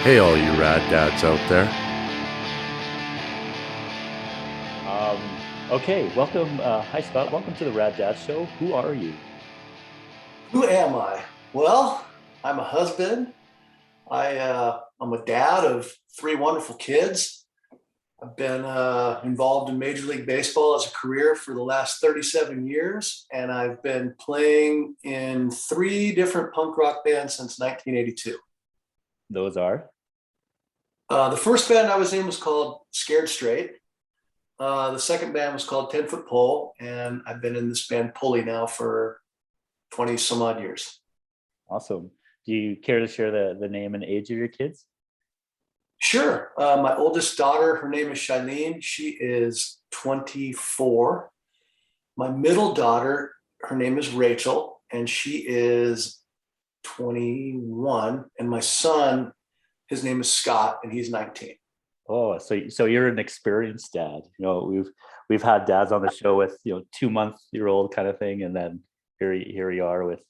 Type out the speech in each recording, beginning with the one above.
Hey, all you rad dads out there. Okay, welcome. Hi, Scott. Welcome to the Rad Dads Show. Who are you? Who am I? Well, I'm a husband. I'm a dad of three wonderful kids. I've been involved in Major League Baseball as a career for the last 37 years, and I've been playing in three different punk rock bands since 1982. Those are. The first band I was in was called Scared Straight. The second band was called 10 Foot Pole, and I've been in this band Pulley now for 20 some odd years. Awesome. Do you care to share the name and age of your kids? Sure. My oldest daughter, her name is Shailene. She is 24. My middle daughter, her name is Rachel, and she is 21. And my son, his name is Scott, and he's 19. Oh, so you're an experienced dad. We've had dads on the show with 2-month-year-old kind of thing, and then here we are with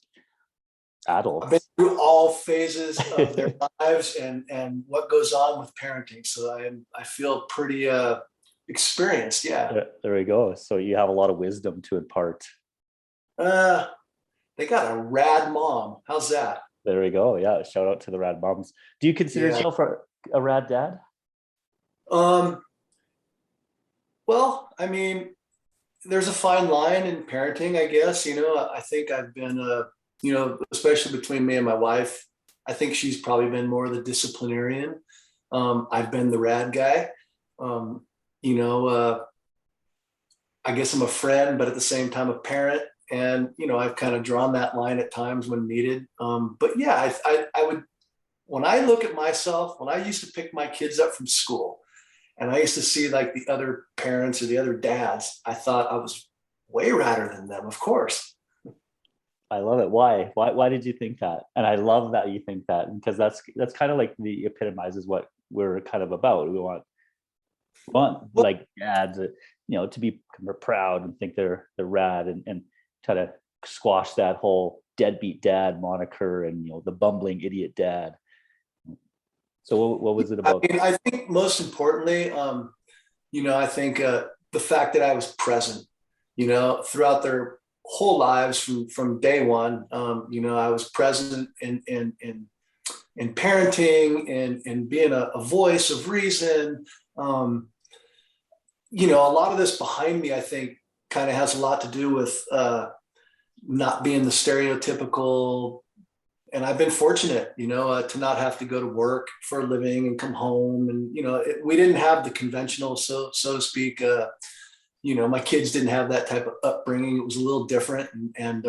I've been adults. through all phases of their lives and what goes on with parenting. So I feel pretty experienced. Yeah. There we go. So you have a lot of wisdom to impart. Uh, they got a rad mom. How's that? There we go. Yeah. Shout out to the rad moms. Do you consider Yeah. yourself a rad dad? Um, well, I mean, there's a fine line in parenting, I guess. I think I've been, especially between me and my wife, I think she's probably been more the disciplinarian. I've been the rad guy. Um, you know, uh, I guess I'm a friend, but at the same time, a parent. And, I've kind of drawn that line at times when needed. But yeah, I would, when I look at myself, when I used to pick my kids up from school, and I used to see like the other parents or the other dads, I thought I was way radder than them, of course. I love it. Why? Why did you think that? And I love that you think that, because that's kind of like the epitomizes what we're kind of about. We want Well, like dads, to be proud and think they're rad, and try to squash that whole deadbeat dad moniker and the bumbling idiot dad. So what was it I about? mean, I think most importantly, I think the fact that I was present, throughout their whole lives from day one. I was present in parenting and being a voice of reason. Um, a lot of this behind me, I think, kind of has a lot to do with not being the stereotypical. And I've been fortunate, to not have to go to work for a living and come home. And we didn't have the conventional, so to speak. My kids didn't have that type of upbringing. It was a little different, and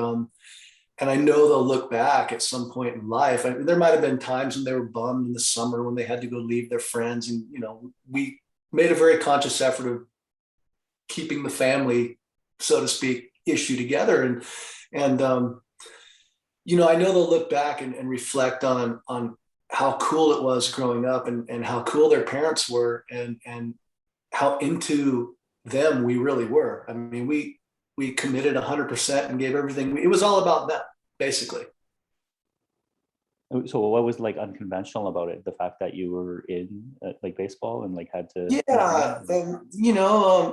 I know they'll look back at some point in life. I mean, there might have been times when they were bummed in the summer when they had to go leave their friends, and we made a very conscious effort of keeping the family, so to speak, issue together. And I know they'll look back and reflect on how cool it was growing up and how cool their parents were and how into them we really were. I mean, we committed 100% and gave everything. It was all about them, basically. So what was like unconventional about it? The fact that you were in like baseball and like had to. Yeah,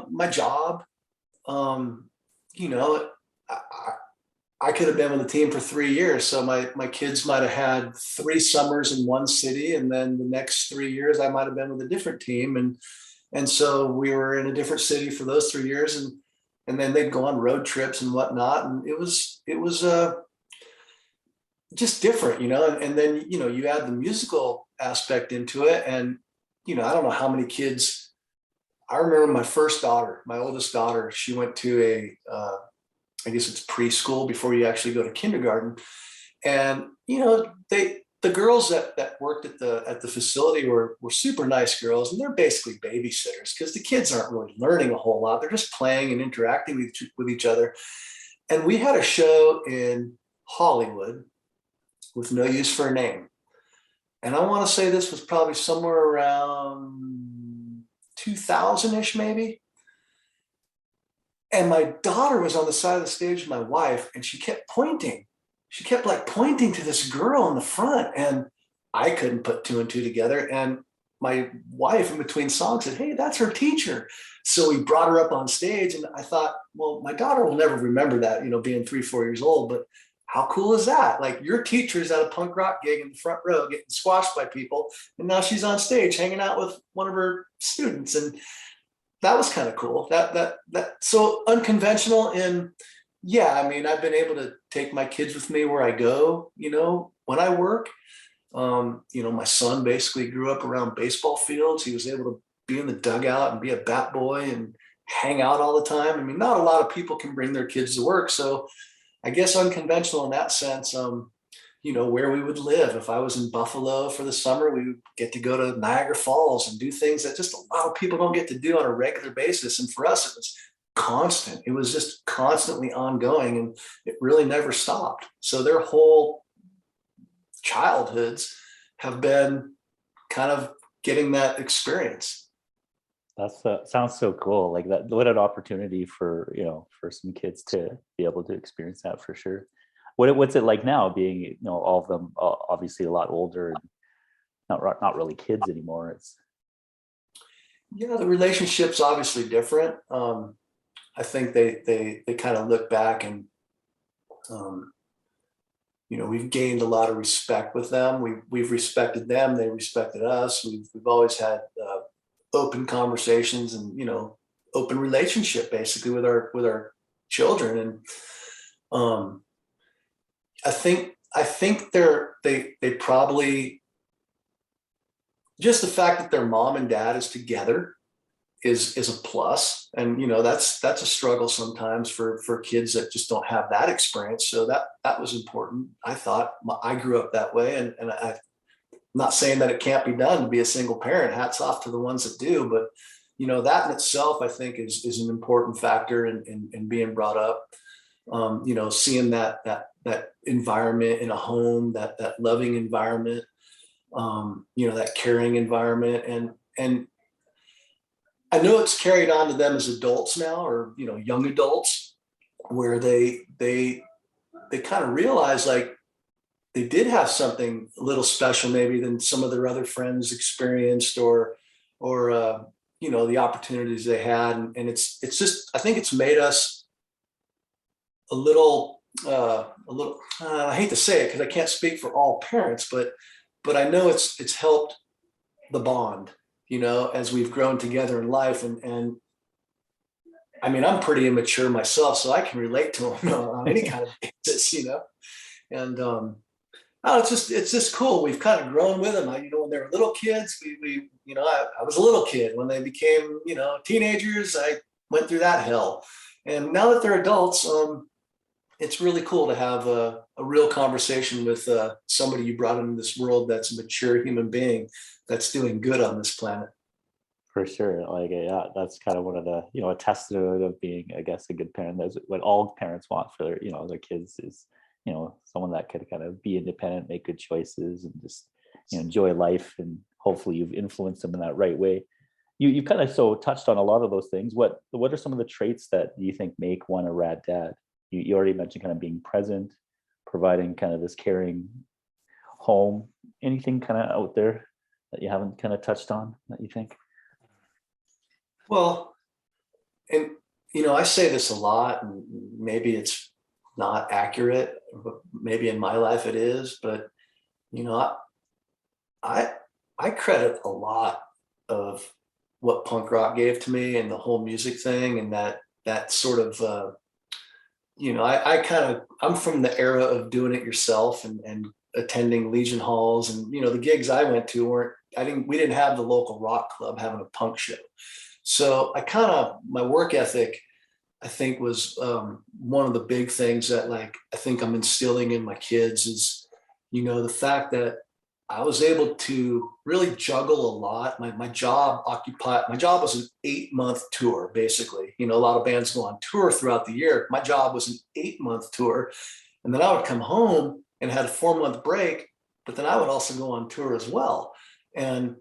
my job. Um, you know, I, I could have been with the team for 3 years. So my kids might have had 3 summers in one city, and then the next 3 years I might have been with a different team, and so we were in a different city for those 3 years, and then they'd go on road trips and whatnot, and it was just different, and then you add the musical aspect into it, and I don't know how many kids. I remember my first daughter, my oldest daughter. She went to I guess it's preschool before you actually go to kindergarten. And the girls that worked at the facility were super nice girls, and they're basically babysitters because the kids aren't really learning a whole lot. They're just playing and interacting with each other. And we had a show in Hollywood with no use for a name. And I want to say this was probably somewhere around 2000-ish, maybe. And my daughter was on the side of the stage with my wife, and she kept pointing. She kept like pointing to this girl in the front. And I couldn't put two and two together. And my wife in between songs said, "Hey, that's her teacher." So we brought her up on stage, and I thought, well, my daughter will never remember that, being 3, 4 years old, but how cool is that? Like, your teacher's at a punk rock gig in the front row getting squashed by people, and now she's on stage hanging out with one of her students. And that was kind of cool. So unconventional. And yeah, I mean, I've been able to take my kids with me where I go, when I work. My son basically grew up around baseball fields. He was able to be in the dugout and be a bat boy and hang out all the time. I mean, not a lot of people can bring their kids to work. So I guess unconventional in that sense, where we would live. If I was in Buffalo for the summer, we would get to go to Niagara Falls and do things that just a lot of people don't get to do on a regular basis. And for us, it was constant. It was just constantly ongoing, and it really never stopped. So their whole childhoods have been kind of getting that experience. That's sounds so cool. Like that, what an opportunity for some kids to be able to experience that, for sure. What's it like now, being all of them obviously a lot older and not really kids anymore? It's the relationship's obviously different. I think they kind of look back and we've gained a lot of respect with them. We've respected them. They respected us. We've always had open conversations and open relationship basically with our children. And I think they probably, just the fact that their mom and dad is together is a plus. And that's a struggle sometimes for kids that just don't have that experience. So that was important. I thought, I grew up that way, and I'm not saying that it can't be done to be a single parent. Hats off to the ones that do, but that in itself, I think, is an important factor in being brought up. Seeing that environment in a home, that loving environment, that caring environment, and I know it's carried on to them as adults now, or young adults, where they kind of realize, like, they did have something a little special maybe than some of their other friends experienced, or the opportunities they had. And it's just, I think it's made us a little, I hate to say it because I can't speak for all parents, but I know it's helped the bond, as we've grown together in life. And I mean, I'm pretty immature myself, so I can relate to them on any kind of basis, and it's just cool. We've kind of grown with them. When they were little kids, I was a little kid. When they became, teenagers, I went through that hell. And now that they're adults, it's really cool to have a real conversation with somebody you brought into this world that's a mature human being that's doing good on this planet. for sure. Like, that's kind of one of the, a testament of being, I guess, a good parent. That's what all parents want for their kids is, someone that could kind of be independent, make good choices, and just enjoy life. And hopefully you've influenced them in that right way. You kind of touched on a lot of those things. What are some of the traits that you think make one a rad dad? You already mentioned kind of being present, providing kind of this caring home. Anything kind of out there that you haven't kind of touched on that you think? Well, and I say this a lot, and maybe it's not accurate, but maybe in my life it is. But I credit a lot of what punk rock gave to me, and the whole music thing, and that sort of I'm from the era of doing it yourself and attending Legion halls, and the gigs I went to we didn't have the local rock club having a punk show. So my work ethic, I think, was one of the big things that, like, I think I'm instilling in my kids is, the fact that I was able to really juggle a lot. My job was an 8-month tour, basically. A lot of bands go on tour throughout the year. My job was an 8-month tour. And then I would come home and had a 4-month break, but then I would also go on tour as well. And,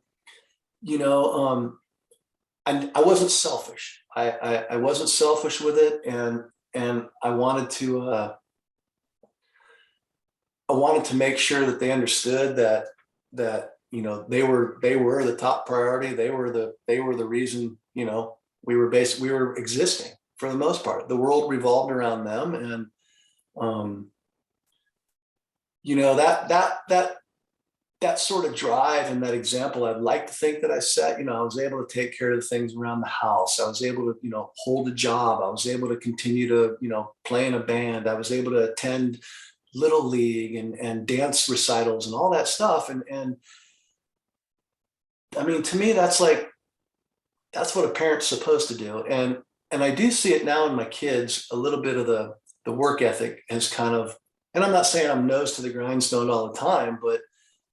and I wasn't selfish. I wasn't selfish with it. And I wanted to make sure that they understood that that, you know, they were the top priority. They were the reason, you know, we were existing for the most part. The world revolved around them. And, you know, that sort of drive and that example, I'd like to think that I set. You know, I was able to take care of the things around the house. I was able to, you know, hold a job. I was able to continue to, you know, play in a band. I was able to attend Little League and dance recitals and all that stuff. And I mean, to me, that's what a parent's supposed to do. And I do see it now in my kids, a little bit of the work ethic has kind of, and I'm not saying I'm nose to the grindstone all the time, but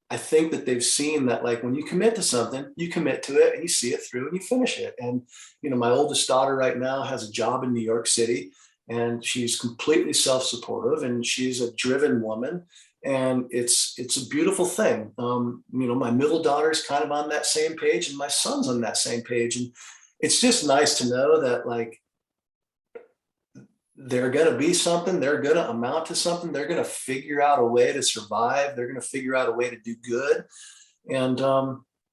I think that they've seen that, like, when you commit to something, you commit to it and you see it through and you finish it. And, you know, my oldest daughter right now has a job in New York City, and she's completely self-supportive, and she's a driven woman, and it's a beautiful thing. You know, my middle daughter's kind of on that same page, and my son's on that same page. And it's just nice to know that, like, they're going to be something, they're going to amount to something, they're going to figure out a way to survive, they're going to figure out a way to do good. And,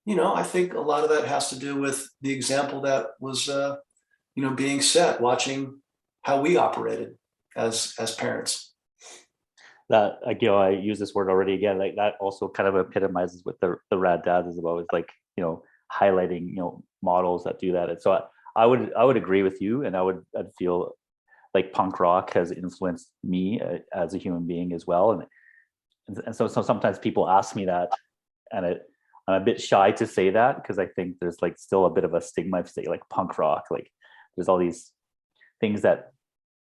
you know, I think a lot of that has to do with the example that was, you know, being set, watching how we operated as parents. That, like, you know, I use this word already again, like that also kind of epitomizes what the Rad Dads is about, is like, you know, highlighting, you know, models that do that. And so I would agree with you, and I'd feel like punk rock has influenced me as a human being as well. And so sometimes people ask me that, and I'm a bit shy to say that, because I think there's like still a bit of a stigma to say like punk rock, like there's all these things that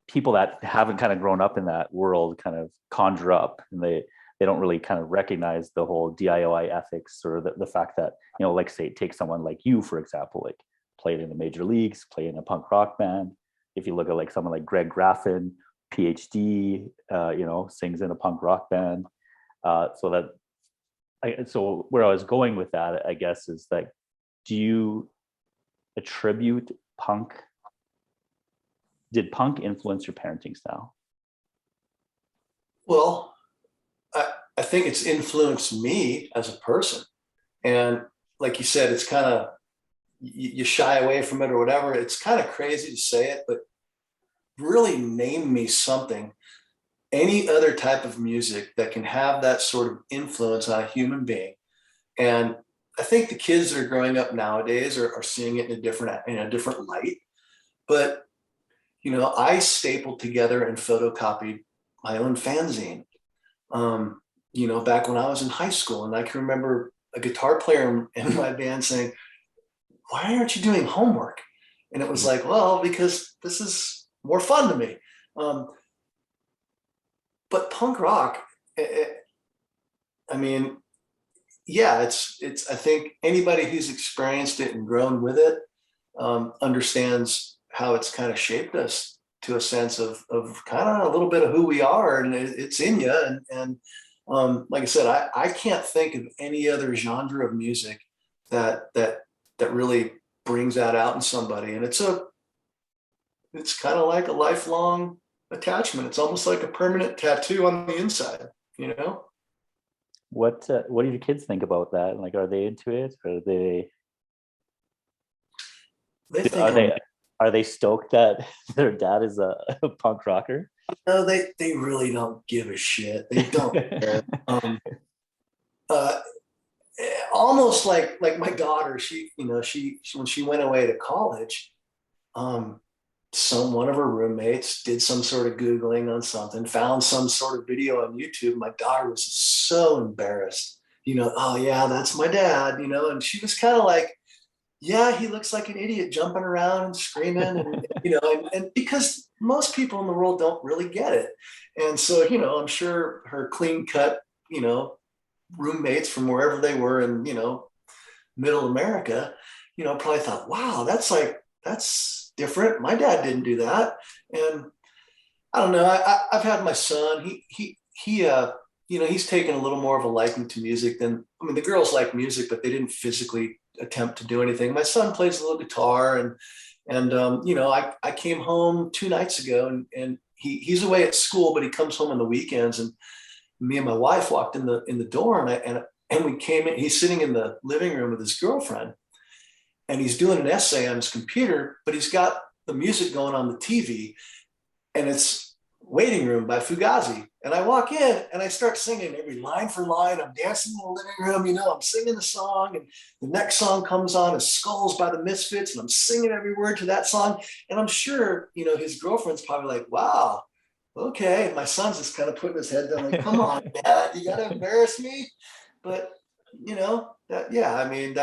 people that haven't kind of grown up in that world kind of conjure up, and they don't really kind of recognize the whole DIY ethics, or the fact that, you know, like, say, take someone like you, for example, like played in the major leagues, played in a punk rock band. If you look at like someone like Greg Graffin, PhD, you know, sings in a punk rock band. So where I was going with that, I guess, is like, do you attribute did punk influence your parenting style? Well, I think it's influenced me as a person. And like you said, it's kind of, you shy away from it or whatever. It's kind of crazy to say it, but really name me something, any other type of music that can have that sort of influence on a human being. And I think the kids that are growing up nowadays are seeing it in a different light. But, you know, I stapled together and photocopied my own fanzine, you know, back when I was in high school. And I can remember a guitar player in my band saying, "Why aren't you doing homework?" And it was like, well, because this is more fun to me. But punk rock, I mean, yeah, it's, I think anybody who's experienced it and grown with it understands how it's kind of shaped us to a sense of kind of a little bit of who we are, and it's in you. And like I said, I can't think of any other genre of music that really brings that out in somebody. And it's kind of like a lifelong attachment. It's almost like a permanent tattoo on the inside, you know? What do your kids think about that? Like, are they into it? Or are they stoked that their dad is a punk rocker? No, they really don't give a shit. They don't care. Almost like my daughter, she when she went away to college, one of her roommates did some sort of Googling on something, found some sort of video on YouTube. My daughter was so embarrassed, you know, "Oh yeah, that's my dad," you know, and she was kind of like, "Yeah, he looks like an idiot jumping around and screaming," and you know, and because most people in the world don't really get it. And so, you know, I'm sure her clean cut, you know, roommates from wherever they were in, you know, middle America, you know, probably thought, "Wow, that's different. My dad didn't do that." And I don't know. I've had my son. He you know, he's taken a little more of a liking to music than, I mean, the girls like music, but they didn't physically attempt to do anything. My son plays a little guitar, and you know, I came home 2 nights ago, and he's away at school, but he comes home on the weekends, and me and my wife walked in the door, and And we came in, he's sitting in the living room with his girlfriend, and he's doing an essay on his computer, but he's got the music going on the TV, and it's Waiting Room by Fugazi. And I walk in and I start singing every line for line. I'm dancing in the living room, you know, I'm singing the song, and the next song comes on is Skulls by the Misfits, and I'm singing every word to that song. And I'm sure, you know, his girlfriend's probably like, wow, okay. And my son's just kind of putting his head down like, come on, Dad, you got to embarrass me. But, you know, that, yeah, I mean,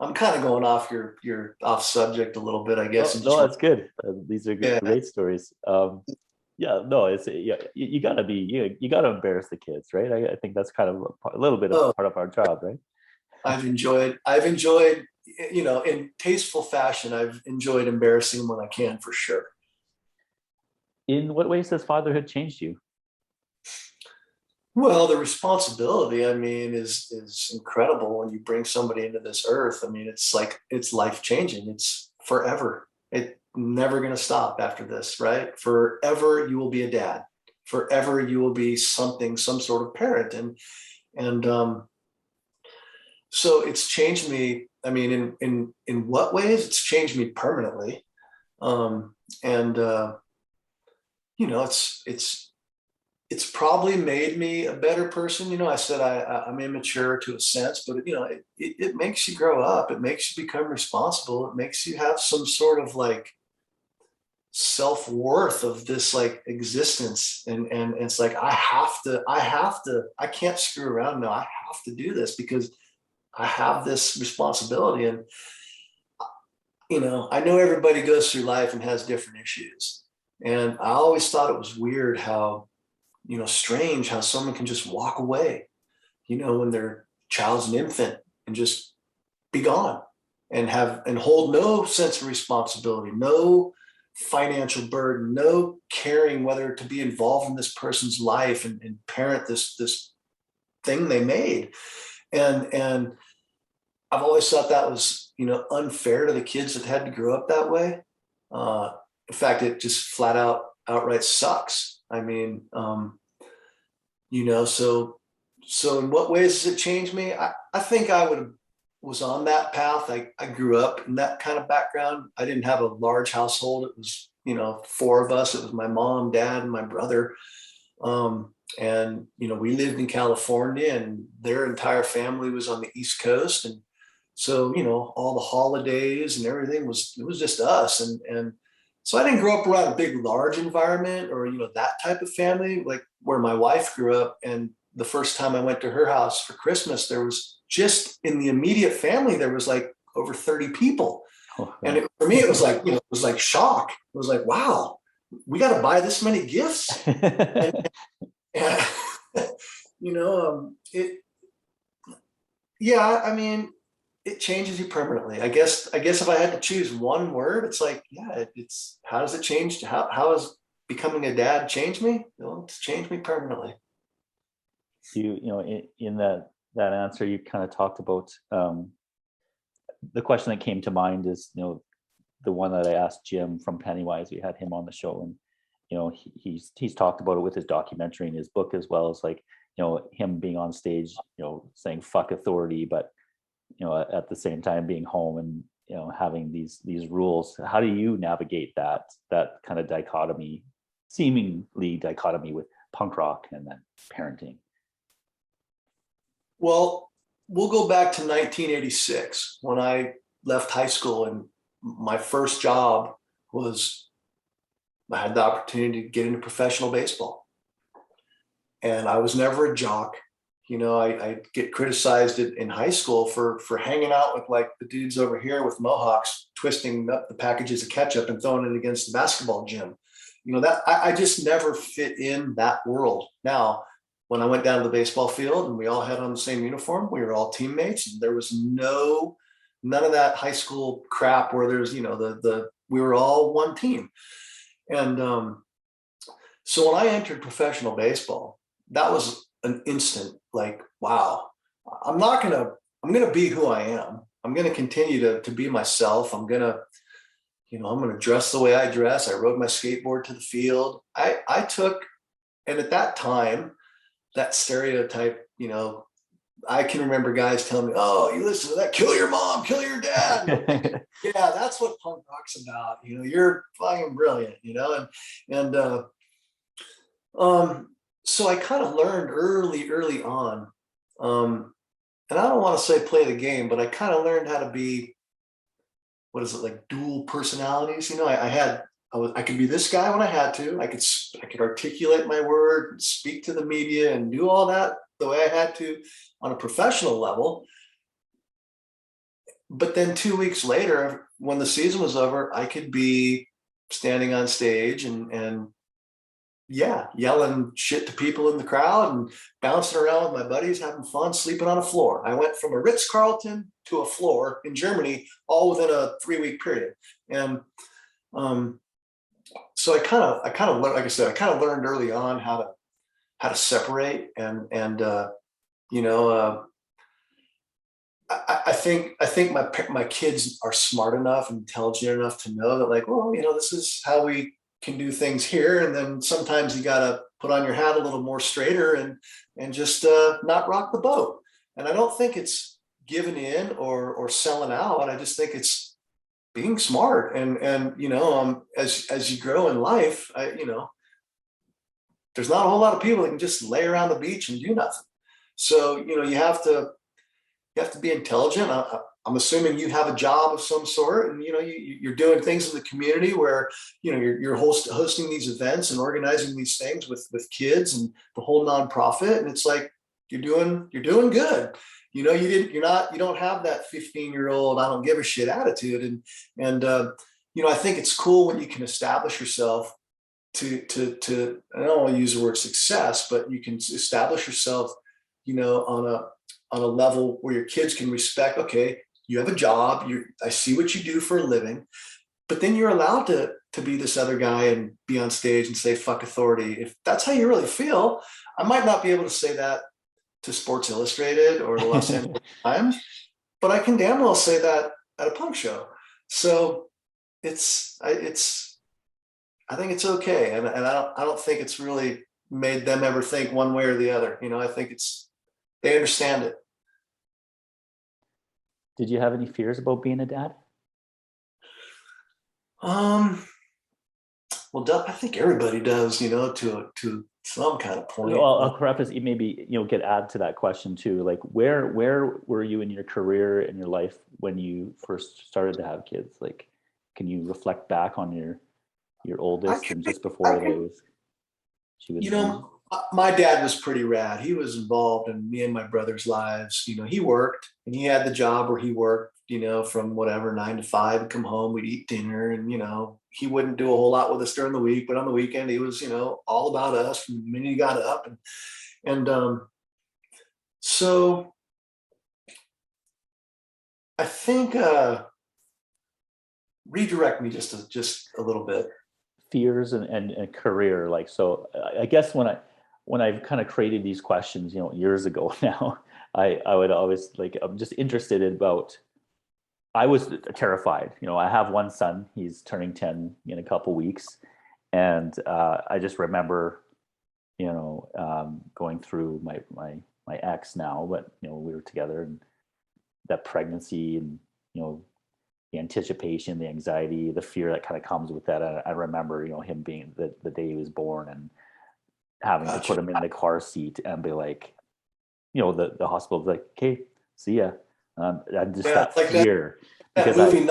I'm kind of going off your off subject a little bit, I guess. No, that's good. These are Yeah. great stories. Yeah, no, it's you gotta be you gotta embarrass the kids, right? I think that's kind of a little bit of part of our job, right? I've enjoyed, you know, in tasteful fashion, I've enjoyed embarrassing them when I can, for sure. In what ways has fatherhood changed you? Well, the responsibility, I mean, is incredible when you bring somebody into this earth. I mean, it's like, it's life changing. It's forever. It's never going to stop after this, right? Forever you will be a dad. Forever you will be something, some sort of parent. And so it's changed me. I mean, in what ways? It's changed me permanently. And you know, it's probably made me a better person. You know, I said I'm immature to a sense, but you know, it makes you grow up. It makes you become responsible. It makes you have some sort of like self-worth of this like existence. And it's like, I can't screw around now. I have to do this because I have this responsibility. And, you know, I know everybody goes through life and has different issues. And I always thought it was weird how, you know, strange how someone can just walk away, you know, when their child's an infant and just be gone and hold no sense of responsibility, no financial burden, no caring whether to be involved in this person's life and parent this thing they made. And I've always thought that was, you know, unfair to the kids that had to grow up that way. In fact, it just flat out outright sucks. I mean, you know, so in what ways has it changed me? I think I was on that path. I grew up in that kind of background. I didn't have a large household. It was, you know, 4 of us. It was my mom, dad, and my brother. And, you know, we lived in California and their entire family was on the East Coast. And so, you know, all the holidays and everything it was just us. And so I didn't grow up around a big, large environment or, you know, that type of family, like where my wife grew up. And the first time I went to her house for Christmas, there was just in the immediate family, there was like over 30 people. Oh, yeah. And for me, it was like, you know, it was like shock. It was like, wow, we got to buy this many gifts. and, you know, yeah, I mean, it changes you permanently. I guess if I had to choose one word, it's like, yeah, it's how does it change? How has becoming a dad changed me? Well, it's changed me permanently. You know, in that answer, you kind of talked about the question that came to mind is, you know, the one that I asked Jim from Pennywise. We had him on the show, and you know, he's talked about it with his documentary and his book, as well as like, you know, him being on stage, you know, saying fuck authority, but you know, at the same time being home and, you know, having these rules. How do you navigate that kind of seemingly dichotomy with punk rock and then parenting? Well, we'll go back to 1986 when I left high school, and my first job was I had the opportunity to get into professional baseball. And I was never a jock. You know, I get criticized in high school for hanging out with like the dudes over here with mohawks, twisting up the packages of ketchup and throwing it against the basketball gym. You know, that I just never fit in that world. Now, when I went down to the baseball field and we all had on the same uniform, we were all teammates, and there was none of that high school crap where there's, you know, we were all one team. And so when I entered professional baseball, that was an instant like, wow, I'm going to be who I am. I'm going to continue to be myself. I'm going to dress the way I dress. I rode my skateboard to the field. I took, and at that time, that stereotype, you know, I can remember guys telling me, "Oh, you listen to that? Kill your mom, kill your dad." Yeah, that's what punk rock's about. You're fucking brilliant. And so I kind of learned early on, and I don't want to say play the game, but I kind of learned how to be, what is it, like dual personalities. I could be this guy when I had to. I could articulate my word, speak to the media, and do all that the way I had to on a professional level. But then 2 weeks later, when the season was over, I could be standing on stage and yeah, yelling shit to people in the crowd and bouncing around with my buddies, having fun, sleeping on a floor. I went from a Ritz-Carlton to a floor in Germany, all within a 3-week period. And so I kind of learned, like I said, I kind of learned early on how to separate and I think my kids are smart enough and intelligent enough to know that, like, well, this is how we can do things here, and then sometimes you got to put on your hat a little more straighter and just not rock the boat. And I don't think it's giving in or selling out. I just think it's being smart and as you grow in life, there's not a whole lot of people that can just lay around the beach and do nothing. So you have to be intelligent. I'm assuming you have a job of some sort, and you're doing things in the community where you're hosting these events and organizing these things with kids and the whole nonprofit, and it's like you're doing good. You don't have that 15-year-old I don't give a shit attitude, and I think it's cool when you can establish yourself to I don't want to use the word success, but you can establish yourself on a level where your kids can respect, okay, you have a job, I see what you do for a living, but then you're allowed to be this other guy and be on stage and say fuck authority. If that's how you really feel, I might not be able to say that to Sports Illustrated or the Los Angeles Times, but I can damn well say that at a punk show. So I think it's okay, and I don't think it's really made them ever think one way or the other. I think they understand it. Did you have any fears about being a dad? Well, I think everybody does, to some kind of point. Well, I'll preface, maybe get add to that question too. Like, where were you in your career, in your life, when you first started to have kids? Like, can you reflect back on your oldest and just before she was my dad was pretty rad. He was involved in me and my brother's lives. He worked, and he had the job where he worked, from whatever 9 to 5, and come home, we'd eat dinner, and he wouldn't do a whole lot with us during the week, but on the weekend he was all about us from the minute he got up. And so I think redirect me just a little bit. Fears and career, like, so I guess when I've kind of created these questions, years ago now, I would always, like, I'm just interested about, I was terrified. I have one son, he's turning 10 in a couple weeks. And I just remember, going through my ex now, but, we were together, and that pregnancy and, the anticipation, the anxiety, the fear that kind of comes with that. I remember, him being the day he was born and having to put him in the car seat and be like, the hospital was like, okay, see ya. And just that like fear. That movie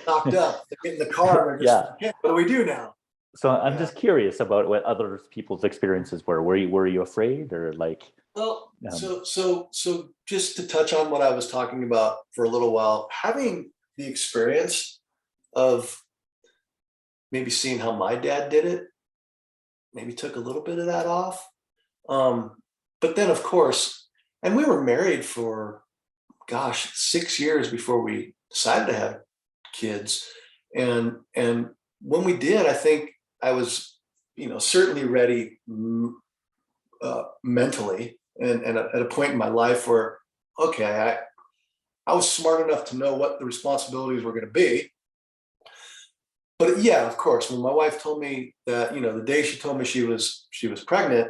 knocked up. They get in the car and they're just, yeah, what do we do now? So I'm just curious about what other people's experiences were. Were you afraid, or like? Well, so just to touch on what I was talking about for a little while, having the experience of maybe seeing how my dad did it, maybe took a little bit of that off. But then, of course, and we were married for, 6 years before we decided to have kids. And when we did, I think I was, certainly ready mentally, and at a point in my life where, okay, I was smart enough to know what the responsibilities were going to be. But yeah, of course, when my wife told me that, the day she told me she was pregnant,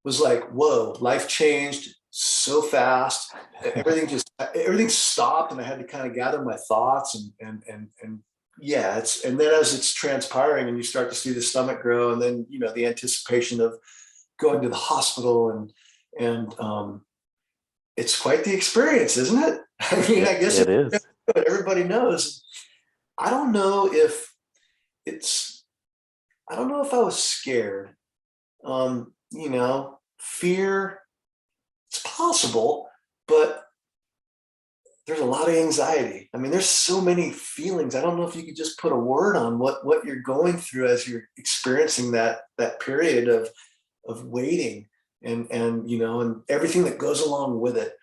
was like, whoa, life changed. so fast. Everything stopped, and I had to kind of gather my thoughts and yeah, and then as it's transpiring and you start to see the stomach grow, and then, the anticipation of going to the hospital, and it's quite the experience, isn't it? I mean, I guess it is. everybody knows. I don't know if I was scared. Fear, it's possible, but there's a lot of anxiety. I mean, there's so many feelings. I don't know if you could just put a word on what you're going through as you're experiencing that period of waiting, and everything that goes along with it.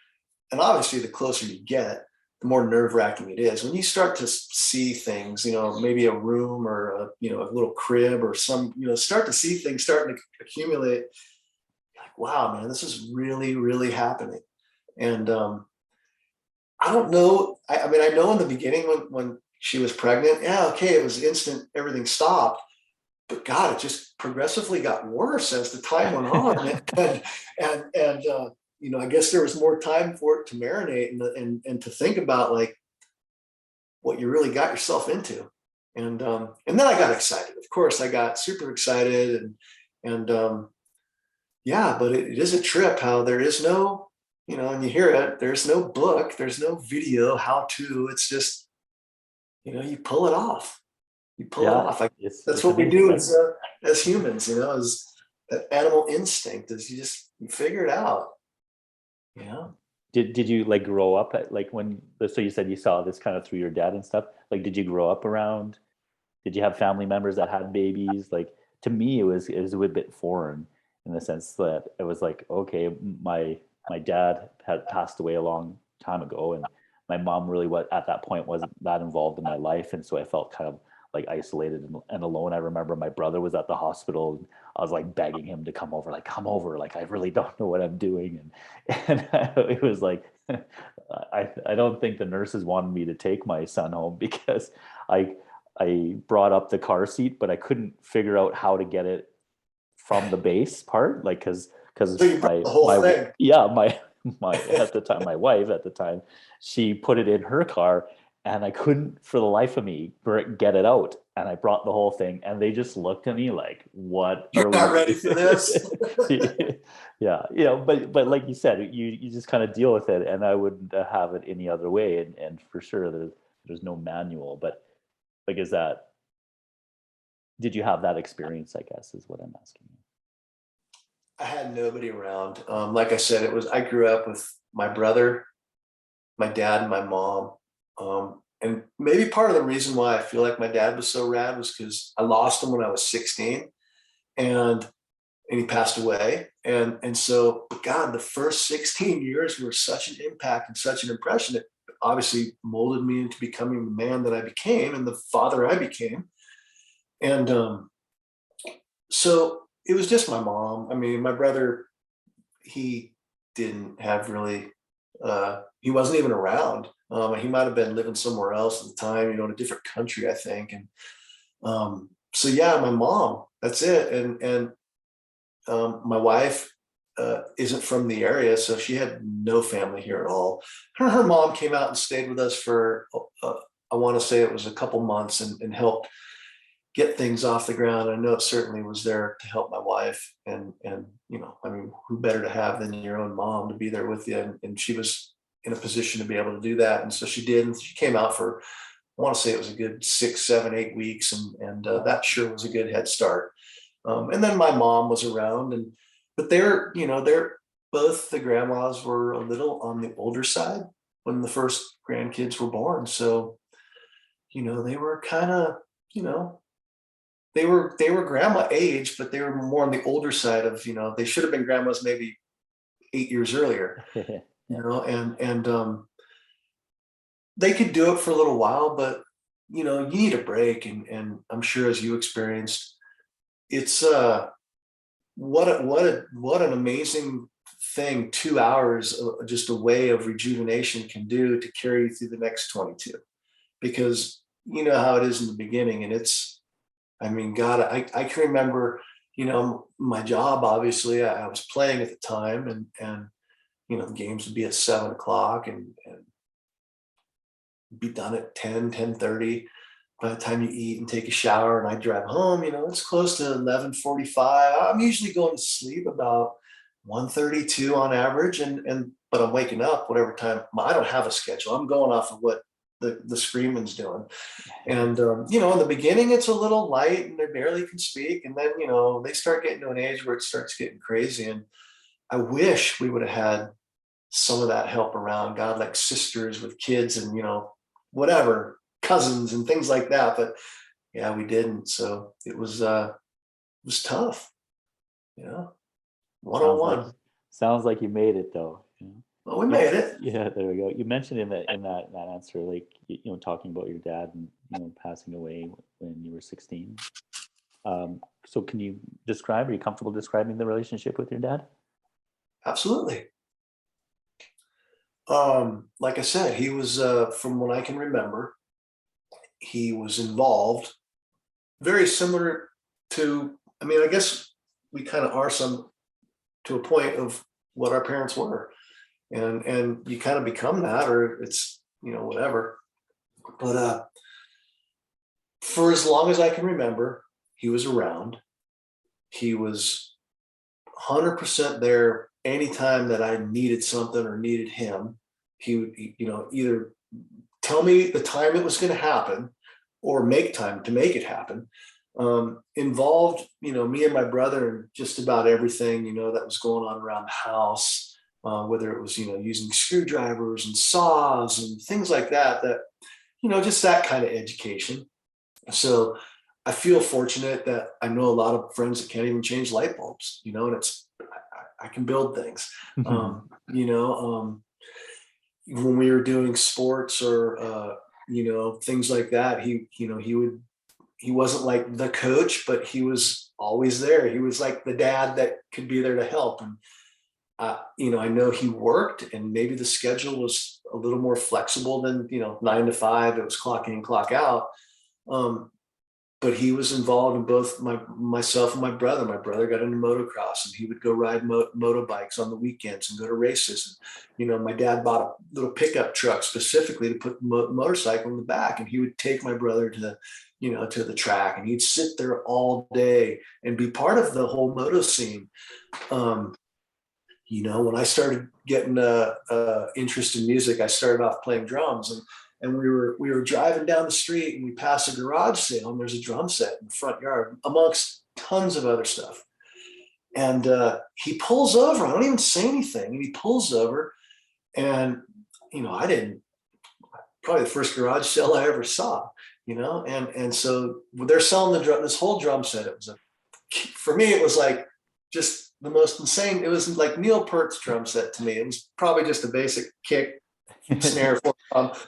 And obviously, the closer you get, the more nerve-wracking it is. When you start to see things, maybe a room or a little crib or some, start to see things starting to accumulate. Like, wow, man, this is really, really happening. And I don't know. I mean, I know in the beginning when she was pregnant, yeah, okay, it was instant, everything stopped. But God, it just progressively got worse as the time went on. and I guess there was more time for it to marinate and to think about like what you really got yourself into. And then I got excited. Of course, I got super excited and yeah, but it is a trip how there is no, and you hear it, there's no book, there's no video how to, it's just, you pull it off. You pull it off. That's what we do as humans, as that animal instinct is you figure it out. Did you like grow up at like so you said you saw this kind of through your dad and stuff, like did you grow up around, did you have family members that had babies? Like to me it was a bit foreign in the sense that it was like, okay, my dad had passed away a long time ago, and my mom really at that point wasn't that involved in my life, and so I felt kind of like isolated and alone. I remember my brother was at the hospital, and I was like begging him to come over, like I really don't know what I'm doing, and it was like I don't think the nurses wanted me to take my son home because I brought up the car seat, but I couldn't figure out how to get it from the base part, like because So you brought the whole thing. Yeah, my at the time, my wife at the time, she put it in her car, and I couldn't for the life of me get it out. And I brought the whole thing, and they just looked at me like, "What? You're not ready for this." Yeah, but like you said, you just kind of deal with it, and I wouldn't have it any other way. And for sure, there's no manual. But like, did you have that experience? I guess is what I'm asking you. I had nobody around. Like I said, I grew up with my brother, my dad, and my mom. And maybe part of the reason why I feel like my dad was so rad was because I lost him when I was 16, and he passed away. And so, but God, the first 16 years were such an impact and such an impression. It obviously molded me into becoming the man that I became and the father I became. And so it was just my mom. I mean, my brother, he didn't have really, he wasn't even around. He might have been living somewhere else at the time, in a different country, I think. And so, yeah, my mom, that's it. And my wife isn't from the area, so she had no family here at all. Her mom came out and stayed with us for, I want to say it was a couple months and helped get things off the ground. I know it certainly was there to help my wife, and I mean, who better to have than your own mom to be there with you? And she was in a position to be able to do that, and so she did. And she came out for, I want to say it was a good 6, 7, 8 weeks, and that sure was a good head start. And then my mom was around, but they're both the grandmas were a little on the older side when the first grandkids were born, so they were kind of they were grandma age, but they were more on the older side of, they should have been grandmas maybe 8 years earlier, and they could do it for a little while, but you need a break. And I'm sure, as you experienced, it's what an amazing thing 2 hours, just a way of rejuvenation can do to carry you through the next 22, because you know how it is in the beginning. And God, I can remember, my job, obviously I was playing at the time, and the games would be at 7 o'clock and be done at 10:30. By the time you eat and take a shower and I drive home, it's close to 11:45. I'm usually going to sleep about 1:32 on average. But I'm waking up whatever time. I don't have a schedule. I'm going off of what the screaming's doing. And, in the beginning, it's a little light and they barely can speak. And then, they start getting to an age where it starts getting crazy. And I wish we would have had some of that help around, God, like sisters with kids and, whatever, cousins and things like that. But yeah, we didn't. So it was tough, one-on-one. Sounds like you made it though. Well, we made it. Yeah, there we go. You mentioned in that answer, like, talking about your dad and, passing away when you were 16. So can you are you comfortable describing the relationship with your dad? Absolutely. Like I said, he was, from what I can remember, he was involved very similar to, I guess we kind of are to a point of what our parents were. And you kind of become that, or it's, whatever. But for as long as I can remember, he was around. He was 100% there anytime that I needed something or needed him. He would, either tell me the time it was going to happen or make time to make it happen. Involved, me and my brother in just about everything, that was going on around the house. Whether it was, using screwdrivers and saws and things like that, just that kind of education. So I feel fortunate that I know a lot of friends that can't even change light bulbs, and I can build things. When we were doing sports or, things like that, he wasn't like the coach, but he was always there. He was like the dad that could be there to help. And I know he worked, and maybe the schedule was a little more flexible than 9 to 5. It was clock in, clock out. But he was involved in both myself and my brother. My brother got into motocross, and he would go ride motorbikes on the weekends and go to races. And my dad bought a little pickup truck specifically to put the motorcycle in the back, and he would take my brother to the track, and he'd sit there all day and be part of the whole moto scene. When I started getting interest in music, I started off playing drums, and we were driving down the street, and we passed a garage sale, and there's a drum set in the front yard amongst tons of other stuff. And he pulls over. I don't even say anything, and he pulls over, and I didn't. Probably the first garage sale I ever saw. And so they're selling this whole drum set. It was for me, it was like just the most insane. It was like Neil Peart's drum set to me. It was probably just a basic kick, snare,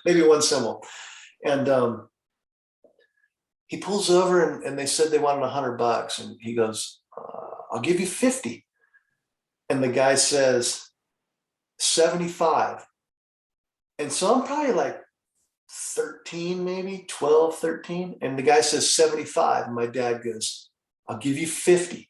maybe one cymbal. And he pulls over, and they said they wanted $100, and he goes, "I'll give you 50." And the guy says 75. And so I'm probably like 13, maybe 12, 13. And the guy says 75. And my dad goes, "I'll give you 50.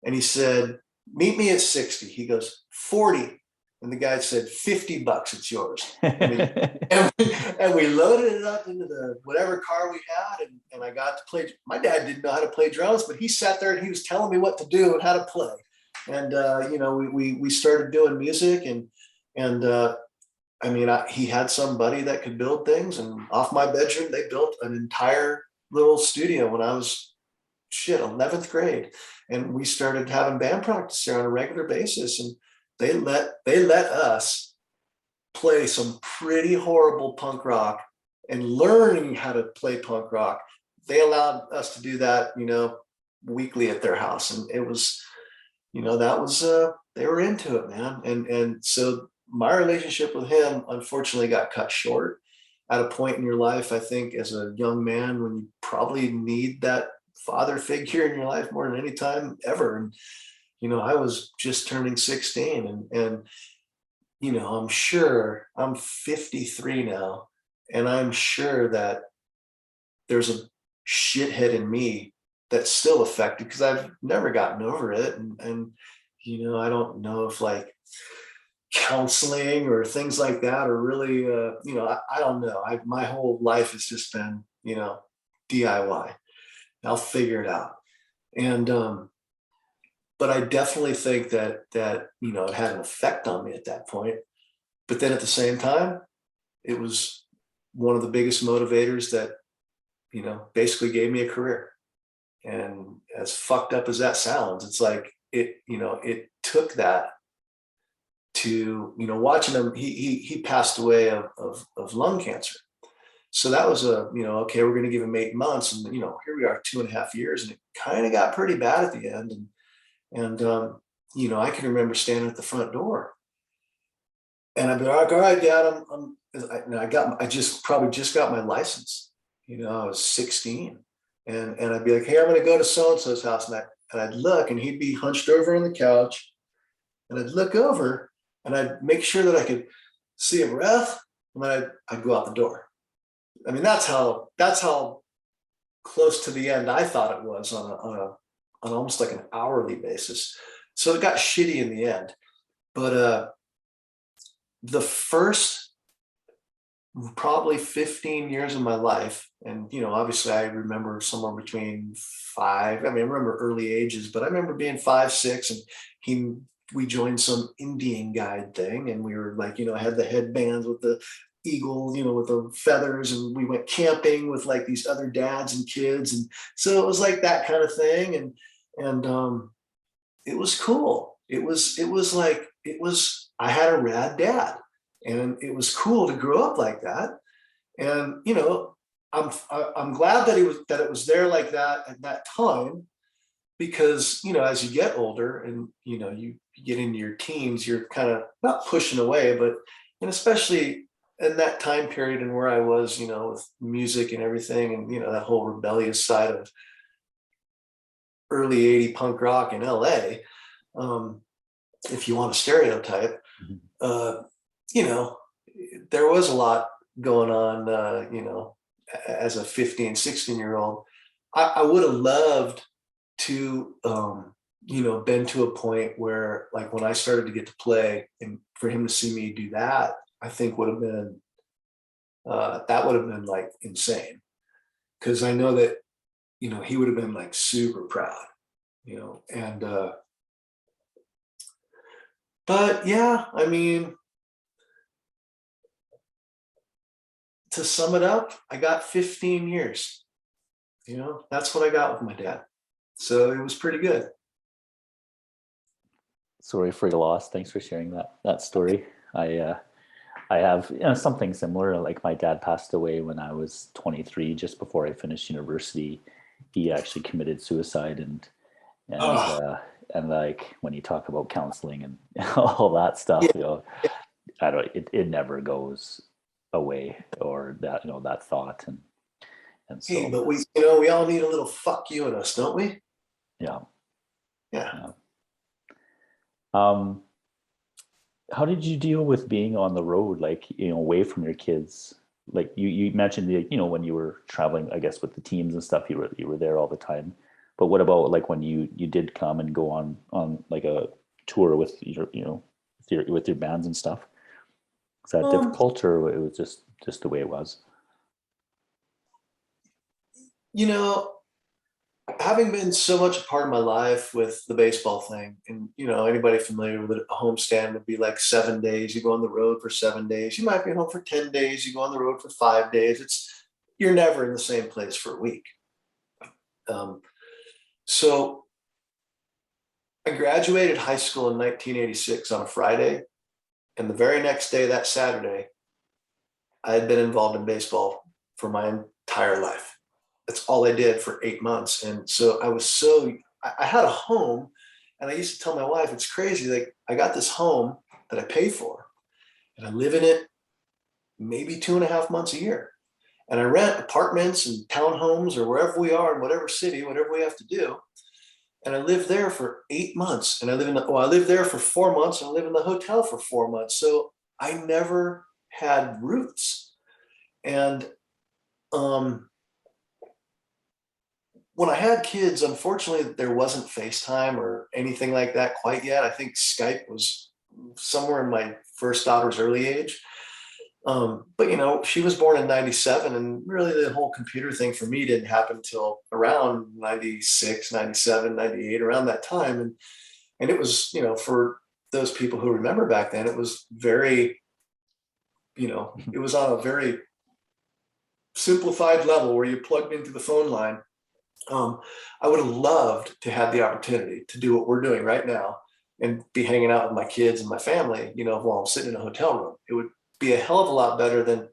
And he said, "Meet me at 60. He goes, 40. And the guy said, $50, it's yours." And we loaded it up into the whatever car we had. And I got to play. My dad didn't know how to play drums, but he sat there and he was telling me what to do and how to play. And, we started doing music, he had somebody that could build things, and off my bedroom, they built an entire little studio when I was 11th grade. And we started having band practice there on a regular basis. And they let us play some pretty horrible punk rock, and learning how to play punk rock. They allowed us to do that, weekly at their house. And it was, they were into it, man. And so my relationship with him, unfortunately, got cut short at a point in your life, I think, as a young man, when you probably need that father figure in your life more than any time ever. And, I was just turning 16, and I'm sure I'm 53 now, and I'm sure that there's a shithead in me that's still affected, because I've never gotten over it. And I don't know if, like, counseling or things like that, or really, I don't know. My whole life has just been, DIY. I'll figure it out. And, but I definitely think that, it had an effect on me at that point. But then at the same time, it was one of the biggest motivators that, basically gave me a career. And as fucked up as that sounds, it's like it took that to, watching him, he passed away of lung cancer. So that was okay, we're going to give him 8 months. And, here we are 2.5 years, and it kind of got pretty bad at the end. And I can remember standing at the front door, and I'd be like, all right, Dad, I just got my license. I was 16, and I'd be like, hey, I'm going to go to so-and-so's house. And I'd look, and he'd be hunched over on the couch, and I'd look over, and I'd make sure that I could see a breath, and then I'd go out the door. I mean, that's how close to the end I thought it was on almost like an hourly basis. So it got shitty in the end. But the first probably 15 years of my life, and obviously I remember somewhere between 5. I remember early ages, but I remember being 5, 6, and we joined some Indian guide thing, and we were like, had the headbands with the eagle, with the feathers, and we went camping with like these other dads and kids, and so it was like that kind of thing, and it was cool. It was I had a rad dad, and it was cool to grow up like that. And I'm glad that it was there like that at that time, because as you get older and you get into your teens, you're kind of not pushing away, but and especially in that time period and where I was, with music and everything, and that whole rebellious side of early 80 punk rock in LA, if you want a stereotype, there was a lot going on, as a 15, 16-year-old. I would have loved to, been to a point where, like, when I started to get to play, and for him to see me do that, I think would have been, like insane. Cause I know that, he would have been like super proud, and, but yeah, to sum it up, I got 15 years, that's what I got with my dad. So it was pretty good. Sorry for your loss. Thanks for sharing that story. I have something similar. Like, my dad passed away when I was 23, just before I finished university. He actually committed suicide, and like, when you talk about counseling and all that stuff, I don't. It never goes away, or that that thought, and so. Hey, but we all need a little fuck you in us, don't we? Yeah. Yeah. How did you deal with being on the road, like, away from your kids? Like, you mentioned that, when you were traveling, I guess, with the teams and stuff, you were there all the time. But what about, like, when you did come and go on like a tour with with your bands and stuff? Is that difficult, or it was just the way it was? Having been so much a part of my life with the baseball thing, and anybody familiar with a homestand would be like 7 days. You go on the road for 7 days. You might be home for 10 days. You go on the road for 5 days. You're never in the same place for a week. So I graduated high school in 1986 on a Friday, and the very next day, that Saturday, I had been involved in baseball for my entire life. That's all I did for 8 months. And so I had a home, and I used to tell my wife, it's crazy. Like, I got this home that I pay for, and I live in it maybe 2.5 months a year. And I rent apartments and townhomes or wherever we are in whatever city, whatever we have to do. And I lived there for 8 months, and I lived there for 4 months, and I lived in the hotel for 4 months. So I never had roots. And, when I had kids, unfortunately, there wasn't FaceTime or anything like that quite yet. I think Skype was somewhere in my first daughter's early age. But, you know, she was born in 97, and really the whole computer thing for me didn't happen until around 96, 97, 98, around that time. And it was, you know, for those people who remember back then, it was very, you know, it was on a very simplified level where you plugged into the phone line. I would have loved to have the opportunity to do what we're doing right now and be hanging out with my kids and my family, you know, while I'm sitting in a hotel room. It would be a hell of a lot better than,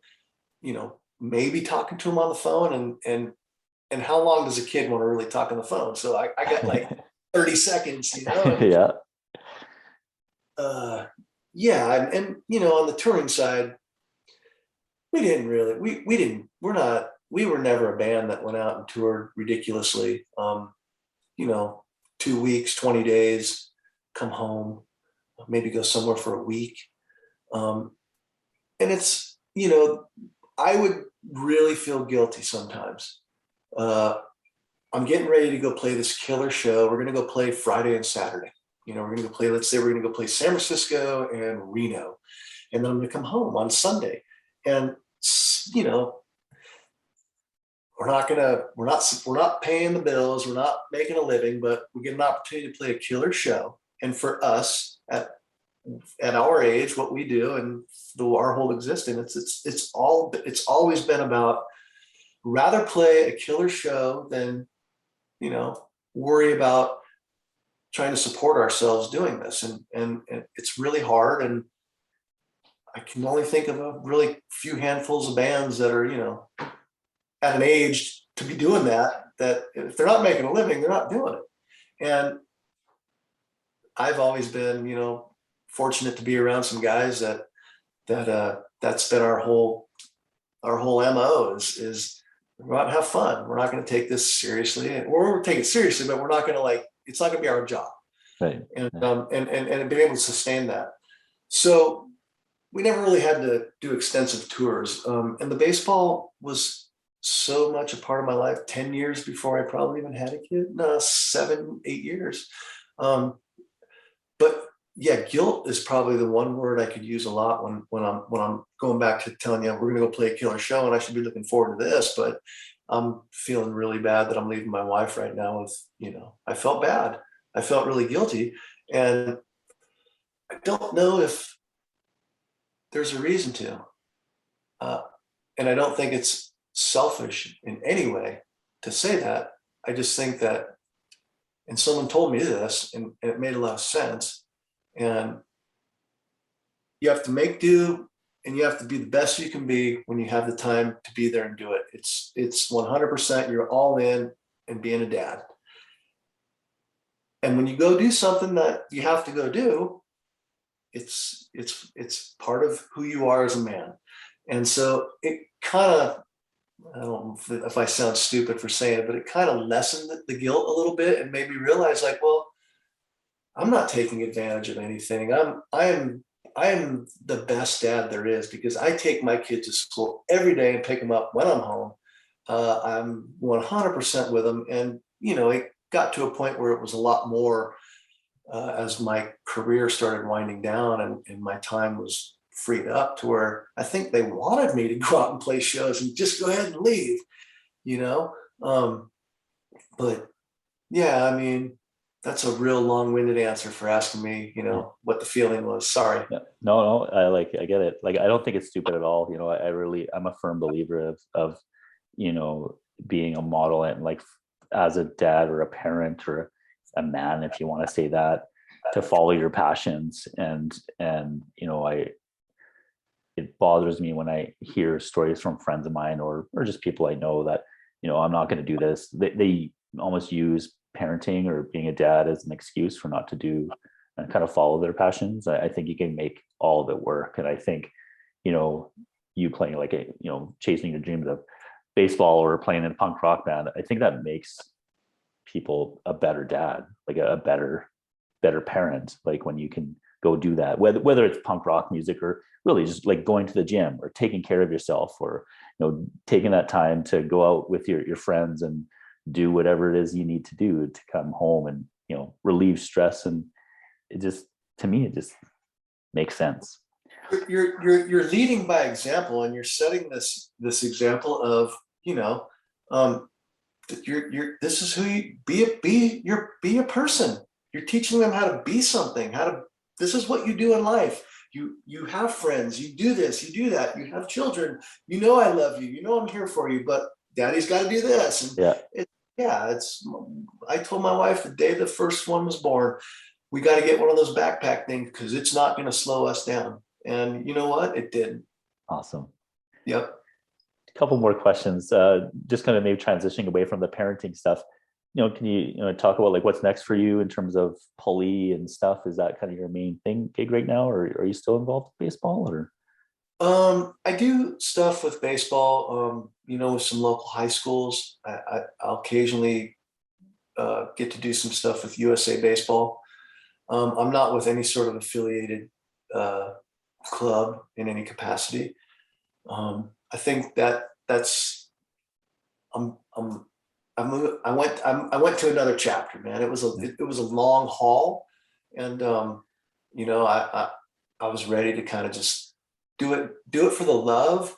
you know, maybe talking to them on the phone. And how long does a kid want to really talk on the phone? So I got like 30 seconds, you know? And, Yeah. Yeah. And, you know, on the touring side, we didn't really, we were never a band that went out and toured ridiculously. You know, 2 weeks, 20 days, come home, maybe go somewhere for a week. And it's, you know, I would really feel guilty sometimes. I'm getting ready to go play this killer show. We're going to go play Friday and Saturday. You know, we're going to go play, let's say we're going to go play San Francisco and Reno. And then I'm going to come home on Sunday. And, you know, we're not paying the bills. We're not making a living, but we get an opportunity to play a killer show. And for us at our age, what we do and our whole existence, it's always been about rather play a killer show than, you know, worry about trying to support ourselves doing this. And it's really hard. And I can only think of a really few handfuls of bands that are, you know, at an age to be doing that if they're not making a living, they're not doing it. And I've always been, you know, fortunate to be around some guys that's been our whole MO is we're not have fun. We're not going to take this seriously, or we'll take it seriously, but we're not going to it's not going to be our job. Right. And being able to sustain that. So we never really had to do extensive tours. And the baseball was so much a part of my life, 10 years before I probably even had a kid. No, 7, 8 years. But yeah, guilt is probably the one word I could use a lot when I'm going back to telling you we're gonna go play a killer show and I should be looking forward to this, but I'm feeling really bad that I'm leaving my wife right now with, you know, I felt bad. I felt really guilty. And I don't know if there's a reason to. And I don't think it's selfish in any way to say that. I just think that, and someone told me this, and it made a lot of sense. And you have to make do, and you have to be the best you can be when you have the time to be there and do it. It's 100%. You're all in and being a dad. And when you go do something that you have to go do, it's part of who you are as a man. And so it kind of, I don't know if I sound stupid for saying it, but it kind of lessened the guilt a little bit and made me realize, like, well, I'm not taking advantage of anything. I am the best dad there is because I take my kid to school every day and pick them up when I'm home. I'm 100% with them. And, you know, it got to a point where it was a lot more as my career started winding down and my time was freed up to where I think they wanted me to go out and play shows and just go ahead and leave, you know? But yeah, I mean, that's a real long-winded answer for asking me, you know, what the feeling was. Sorry. Yeah. No, I get it. Like, I don't think it's stupid at all. You know, I'm a firm believer of, you know, being a model and like as a dad or a parent or a man, if you want to say that, to follow your passions. And, you know, it bothers me when I hear stories from friends of mine or just people I know that, you know, I'm not going to do this. They almost use parenting or being a dad as an excuse for not to do and kind of follow their passions. I think you can make all of it work. And I think, you know, you playing like you know, chasing your dreams of baseball or playing in a punk rock band, I think that makes people a better dad, like a better parent, like when you can go do that, whether it's punk rock music or really just like going to the gym or taking care of yourself or, you know, taking that time to go out with your friends and do whatever it is you need to do to come home and, you know, relieve stress. And it just, to me, it just makes sense. You're leading by example, and you're setting this example of, this is who you be a person. You're teaching them how to be something, this is what you do in life. You have friends, you do this, you do that, you have children, I love you, I'm here for you, but daddy's got to do this. And I told my wife the day the first one was born, we got to get one of those backpack things because it's not going to slow us down. And you know what? It did. Awesome. Yep. A couple more questions. Just kind of maybe transitioning away from the parenting stuff. Can you talk about like what's next for you in terms of Pulley and stuff? Is that kind of your main gig right now, or are you still involved with baseball? Or I do stuff with baseball. With some local high schools. I'll occasionally get to do some stuff with USA Baseball. I'm not with any sort of affiliated club in any capacity. I think that's I went to another chapter, man. It was a long haul, and I was ready to kind of just do it for the love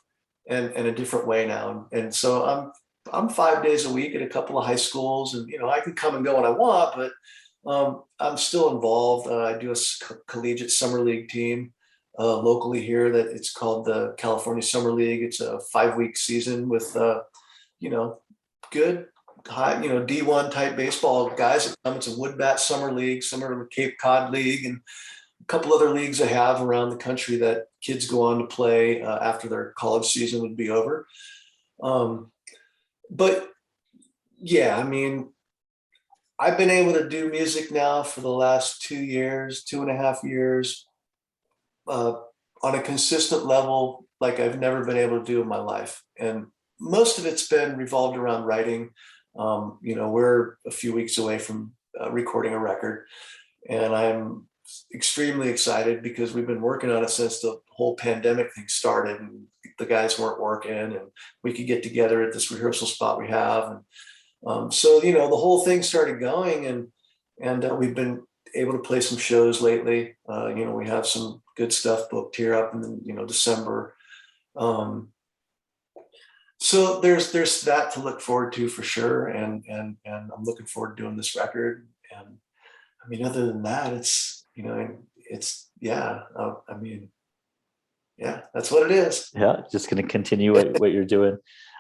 and in a different way now. And so I'm 5 days a week at a couple of high schools, and I can come and go when I want, but I'm still involved. I do a collegiate summer league team locally here that it's called the California Summer League. It's a 5-week season with good high, D1 type baseball guys that come. It's a wood bat summer league, similar to the Cape Cod League, and a couple other leagues I have around the country that kids go on to play after their college season would be over. But yeah, I mean, I've been able to do music now for the last 2.5 years, on a consistent level, like I've never been able to do in my life. And most of it's been revolved around writing. We're a few weeks away from recording a record, and I'm extremely excited because we've been working on it since the whole pandemic thing started, and the guys weren't working, and we could get together at this rehearsal spot we have. And so, the whole thing started going, and we've been able to play some shows lately. We have some good stuff booked here up in December. So there's that to look forward to for sure, and I'm looking forward to doing this record. And I mean, other than that, it's that's what it is. Yeah, just going to continue what you're doing.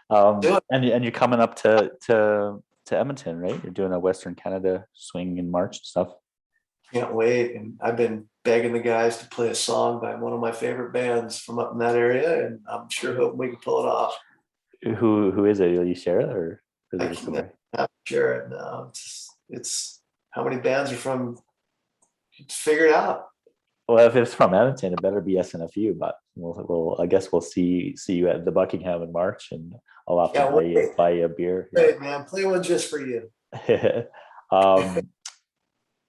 And you're coming up to Edmonton, right? You're doing a Western Canada swing in March and stuff. Can't wait. And I've been begging the guys to play a song by one of my favorite bands from up in that area, and I'm sure hoping we can pull it off. Who is it? Will you share it, or is it somewhere? I'm sure. No, it's how many bands are from? Figure it out. Well, if it's from Edmonton, it better be SNFU. But I guess we'll see you at the Buckingham in March, and I'll have to buy you a beer. Great, man. Play one just for you.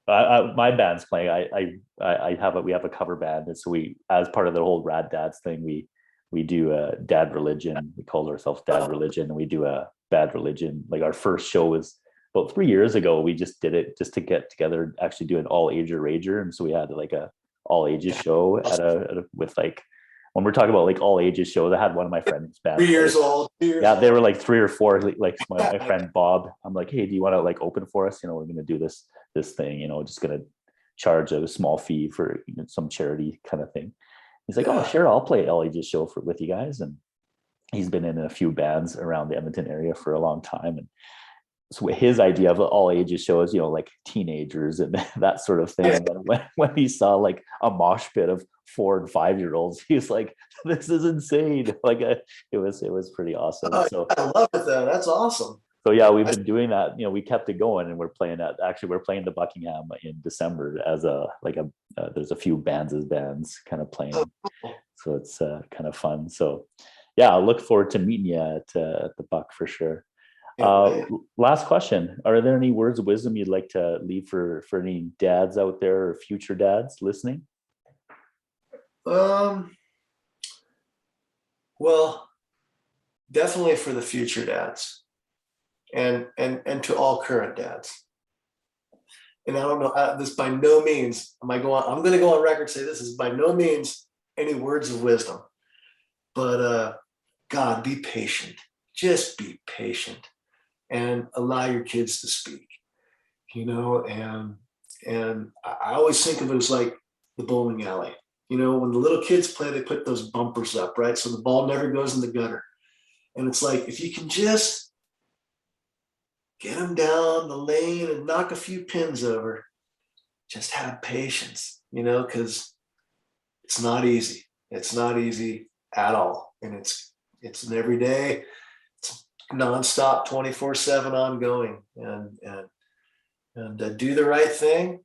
My band's playing. We have a cover band, and so we, as part of the whole Rad Dads thing, we do a Dad Religion. We call ourselves Dad Religion, and we do a Bad Religion. Like our first show was about 3 years ago. We just did it just to get together, actually do an all ager rager, and so we had like a all ages show with like, when we're talking about like all ages shows, I had one of my friends' bands. 3 years old. They were like 3 or 4. Like my friend Bob, I'm like, hey, do you want to like open for us? We're going to do this thing. Just going to charge a small fee for some charity kind of thing. He's like, oh, sure, I'll play all ages show with you guys. And he's been in a few bands around the Edmonton area for a long time. And so his idea of all ages show is, like teenagers and that sort of thing. And then when he saw like a mosh pit of 4 and 5-year-olds, he was like, this is insane. Like it was pretty awesome. So I love it though. That's awesome. So yeah, we've been doing that. We kept it going, and we're playing the Buckingham in December as there's a few bands kind of playing. So it's kind of fun. So yeah, I look forward to meeting you at the Buck for sure. Last question. Are there any words of wisdom you'd like to leave for any dads out there or future dads listening? Well, definitely for the future dads and to all current dads. and I don't know, this by no means I'm going to go on record and say this is by no means any words of wisdom, but God, be patient. Just be patient and allow your kids to speak, and I always think of it as like the bowling alley. When the little kids play, they put those bumpers up, right? So the ball never goes in the gutter. And it's like, if you can just get them down the lane and knock a few pins over, just have patience, because it's not easy. It's not easy at all. And it's an everyday, it's nonstop, 24/7 ongoing, and do the right thing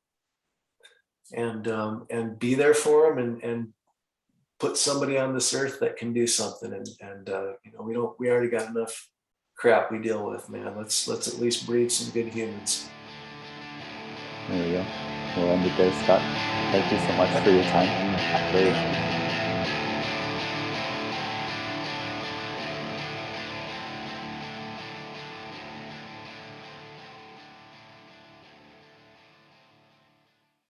and be there for them and put somebody on this earth that can do something. And we already got enough crap we deal with, man. Let's at least breed some good humans. There we go. We'll end it there, Scott. Thank you so much for your time. Great.